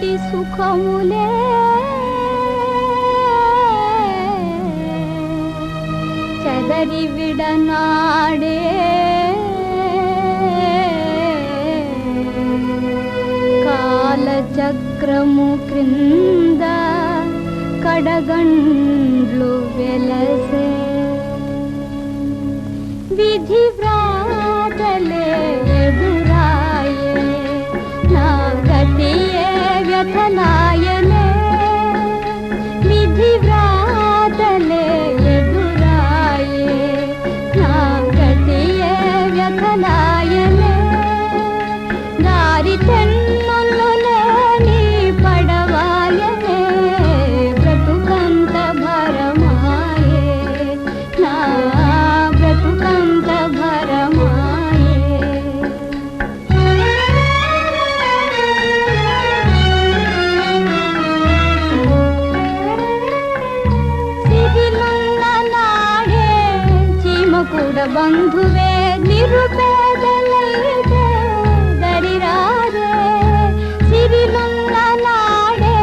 కోటి సుఖములే చెదరి విడనాడే కాలచక్రము క్రింద కడగండ్లు వెలసే విధి వ్రాతలే ఎదురాయే నా గతియే వ్యథనాయనే విధి వ్రాతలే ఎదురాయే నా గతియే వ్యథనాయనే దారి తెన్నులు లేని పడవాయనే బ్రతుకంత భరమాయే నా బ్రతుకంత భరమాయే సిరిలున్న నాడే చీమ కూడా బంధువే నిరుపేదలైతే దరిరారే సిరిలున్న నాడే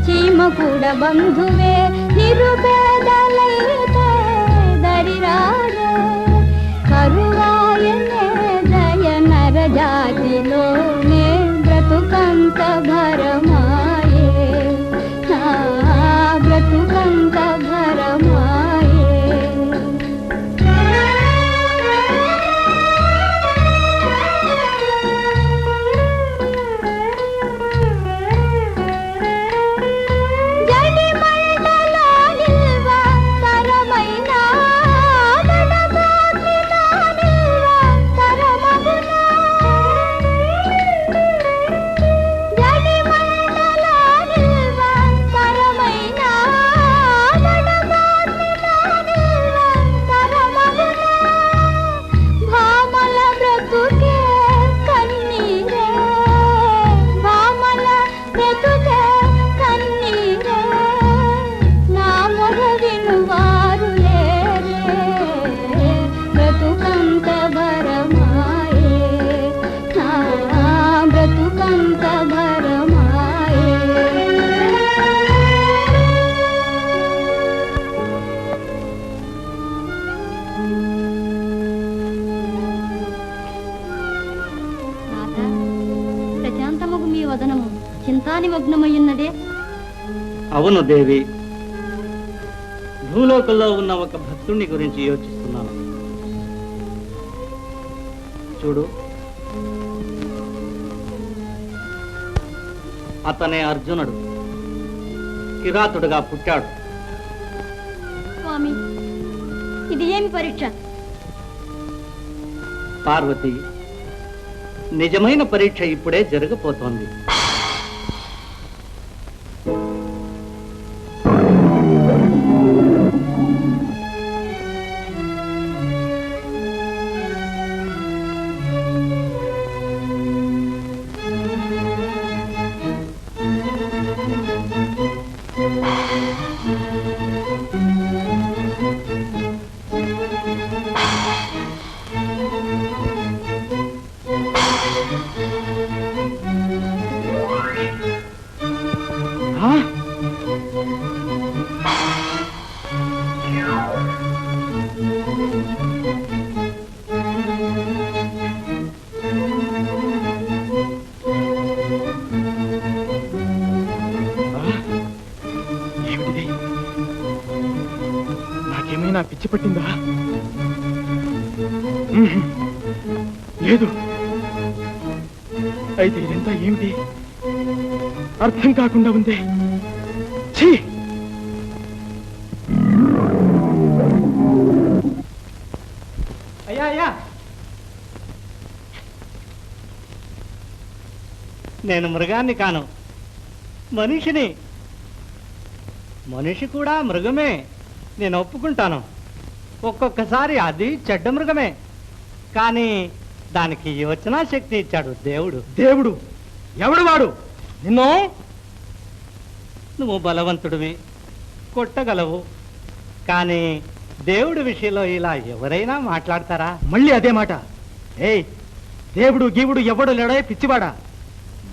చీమ కూడా బంధువే నిరుపేదలైతే దరిరారే కరువాయనే దయ నరజాతిలోనే బ్రతుకంత భరమాయే నా బ్రతుకంత భరమాయే చింతానిమగ్నమయ్యున్నదే. అవును దేవి, భూలోకంలో ఉన్న ఒక భక్తుని గురించి యోచిస్తున్నాను. చూడు, అతనే అర్జునుడు, కిరాతుడుగా పుట్టాడు. స్వామి, ఇది ఏమి పరీక్ష? పార్వతి, నిజమైన పరీక్ష ఇప్పుడే జరగబోతోంది. నాకేమైనా పిచ్చి పట్టిందా? లేదు. అయితే ఇదంతా ఏమిటి? అర్థం కాకుండా ఉంది. ఛీ! అయ్యా అయ్యా, నేను మృగాన్ని కాను, మనిషిని. మనిషి కూడా మృగమే, నేను ఒప్పుకుంటాను. ఒక్కొక్కసారి అది చెడ్డ మృగమే, కానీ దానికి యోచనా శక్తి ఇచ్చాడు దేవుడు. దేవుడు ఎవడు వాడు? నిన్ను నువ్వు బలవంతుడివి, కొట్టగలవు, కానీ దేవుడి విషయంలో ఇలా ఎవరైనా మాట్లాడతారా? మళ్ళీ అదే మాట. ఏయ్, దేవుడు గీవుడు ఎవడు లేడే పిచ్చివాడా?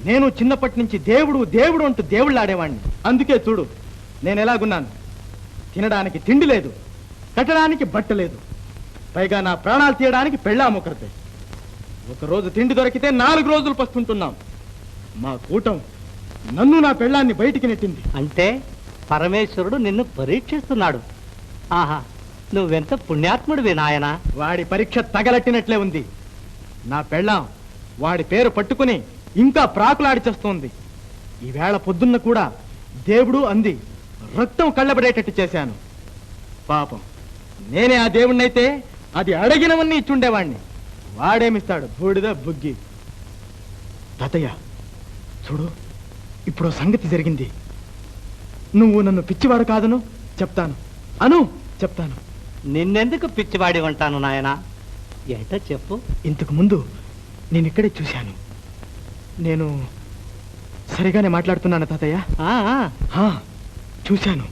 నేను చిన్నప్పటి నుంచి దేవుడు దేవుడు అంటూ దేవుళ్ళు ఆడేవాణ్ణి. అందుకే చూడు నేను ఎలాగున్నాను. తినడానికి తిండి లేదు, కట్టడానికి బట్ట లేదు, పైగా నా ప్రాణాలు తీయడానికి పెళ్ళామొకరితే. ఒకరోజు తిండి దొరికితే 4 రోజులు పస్తుంటున్నాం. మా కూటం నన్ను నా పెళ్ళాన్ని బయటికి నెట్టింది. అంటే పరమేశ్వరుడు నిన్ను పరీక్షిస్తున్నాడు. ఆహా, నువ్వెంత పుణ్యాత్ముడివి నాయనా. వాడి పరీక్ష తగలట్టినట్లే ఉంది. నా పెళ్ళాం వాడి పేరు పట్టుకుని ఇంకా ప్రాకులాడి చేస్తోంది. ఈవేళ పొద్దున్న కూడా దేవుడు అంది, రక్తం కళ్ళబడేటట్టు చేశాను. పాపం నేనే ఆ దేవుణ్ణైతే అది అడిగినవన్నీ ఇచ్చుండేవాణ్ణి. వాడేమిస్తాడు, బూడిద బుగ్గి. తాతయ్య చూడు, ఇప్పుడు సంగతి జరిగింది. నువ్వు నన్ను పిచ్చివాడు కాదను చెప్తాను, అను చెప్తాను. నిన్నెందుకు పిచ్చివాడి ఉంటాను నాయనా? ఏట చెప్పు. ఇంతకు ముందు నేను ఇక్కడే చూశాను. నేను సరిగానే మాట్లాడుతున్నాను తాతయ్య? ఆ, ఆ. ఆ, చూశాను.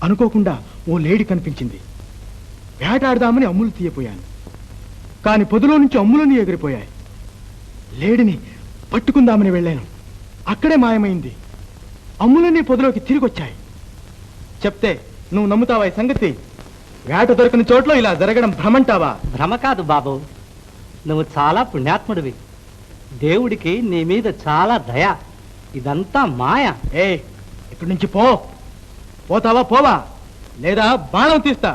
అనుకోకుండా ఓ లేడీ కనిపించింది. వేటాడదామని అమ్ములు తీయపోయాను, కాని పొదిలో నుంచి అమ్ములన్నీ ఎగిరిపోయాయి. లేడీని పట్టుకుందామని వెళ్ళాను, అక్కడే మాయమైంది. అమ్ములన్నీ పొదిలోకి తిరిగొచ్చాయి. చెప్తే నువ్వు నమ్ముతావా ఈ సంగతి? వేట దొరికిన చోట్ల ఇలా జరగడం భ్రమంటావా? భ్రమ కాదు బాబు, నువ్వు చాలా పుణ్యాత్ముడివి. దేవుడికి నీ మీద చాలా దయ. ఇదంతా మాయ. ఏ, ఇక్కడి నుంచి పోతావా పోవా, లేదా బాణం తీస్తా.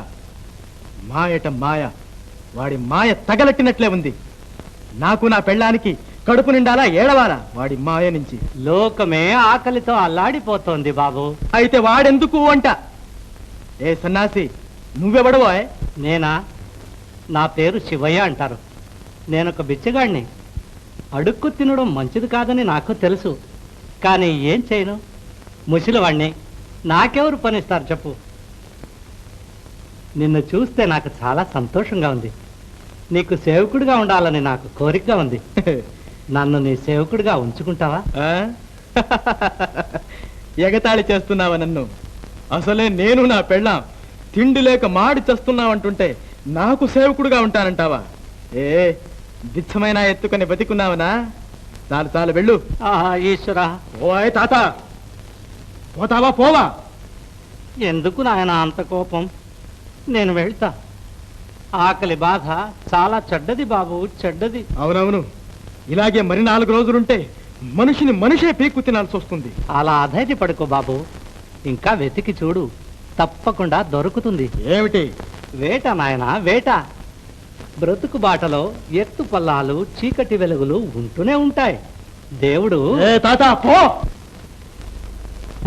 మాయట మాయ, వాడి మాయ తగలట్టినట్లే ఉంది. నాకు నా పెళ్ళానికి కడుపు నిండాలా ఏడవాలా వాడి మాయ నుంచి? లోకమే ఆకలితో అల్లాడిపోతోంది బాబు. అయితే వాడెందుకు అంట? ఏ సన్నాసి, నువ్వెవడవో? నేనా? నా పేరు శివయ్య అంటారు. నేనొక బిచ్చగాడిని. అడుక్కు తినడం మంచిది కాదని నాకు తెలుసు, కానీ ఏం చేయను? ముసలివాణ్ణి, నాకెవరు పనిస్తారు చెప్పు? నిన్ను చూస్తే నాకు చాలా సంతోషంగా ఉంది. నీకు సేవకుడిగా ఉండాలని నాకు కోరికగా ఉంది. నన్ను నీ సేవకుడిగా ఉంచుకుంటావా? ఆ? ఎగతాళి చేస్తున్నావా నన్ను? అసలే నేను నా పెళ్ళాం తిండి లేక మాడి చేస్తున్నావంటుంటే నాకు సేవకుడుగా ఉంటానంటావా? ఏ బిచ్చమైన ఎత్తుకొని బతికున్నావనా? చాలు చాలు, వెళ్ళు. ఆహా ఈశ్వరా. ఓయ్ తాత, పోతావా పోవా? ఎందుకు నాయన అంత కోపం? నేను వెళ్తా. ఆకలి బాధ చాలా చెడ్డది బాబు, చెడ్డది. అవునవును, ఇలాగే మరి 4 రోజులుంటే మనిషిని మనిషే పీక్కు తినాల్సి వస్తుంది. అలా అధైర్యపడుకో బాబు, ఇంకా వెతికి చూడు, తప్పకుండా దొరుకుతుంది. ఏమిటి? వేట నాయన, వేట. బ్రతుకు బాటలో ఎత్తు పల్లాలు, చీకటి వెలుగులు ఉంటూనే ఉంటాయి. దేవుడు ఏ తాత, పో.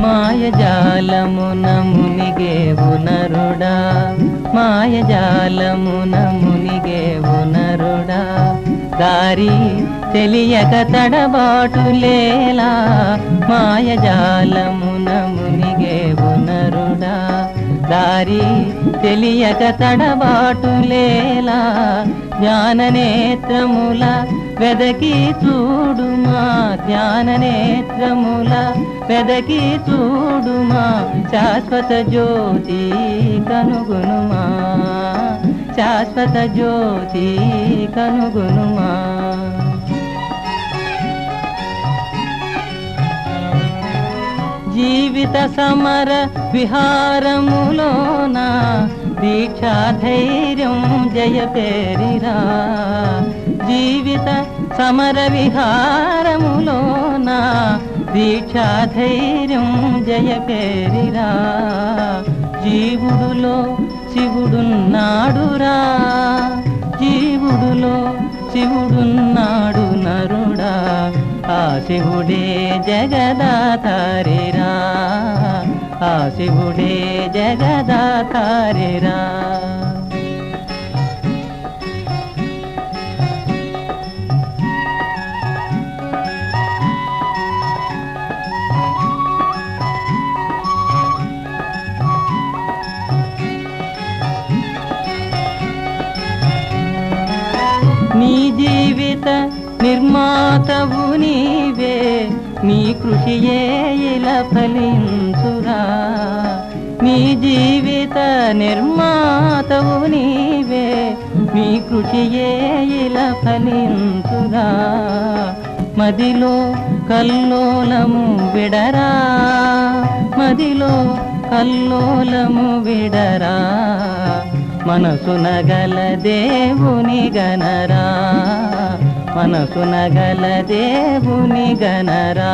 మాయజాలమున మునిగేవు నరుడా, మాయజాలమున మునిగేవు నరుడా, దారి తెలియక తడబాటులేలా, మాయజాలమున మునిగేవు నరుడా, దారి తెలియక తడబాటులేలా, జ్ఞాననేత్రముల వెదకి చూడుమా, జ్ఞాననేత్రముల వెదకి చూడుమా, శాశ్వత జ్యోతి కనుగొనుమా, శాశ్వత జ్యోతి కనుగొనుమా. జీవిత సమర విహారములోన దీక్షా ధైర్యం జయపేరిరా, జీవిత సమర విహారములోన దీక్షా ధైర్యం జయపేరిరా, జీవుడులో శివుడున్నాడురా, జీవుడులో శివుడున్నాడు నరుడా, ఆ శివుడే జగదాధారిరా, ఆ శివుడే జగదాధారిరా. నీ జీవిత నిర్మాతవు నీవే, నీ కృషియే ఇలా ఫలించురా, నీ జీవిత నిర్మాతవు నీవే, నీ కృషియే ఇలా ఫలించురా, మదిలో కల్లోలము విడరా మదిలో కల్లోలము విడరా మనసున గల దేవుని గనరా మనసున గల దేవుని గనరా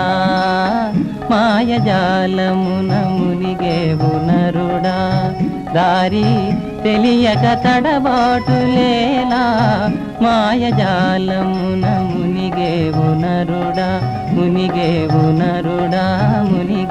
మాయజాలమున మునిగేవు నరుడా దారి తెలియక తడబాటులేలా మాయజాలమున మునిగేవు నరుడా మునిగేవు నరుడా మునిగే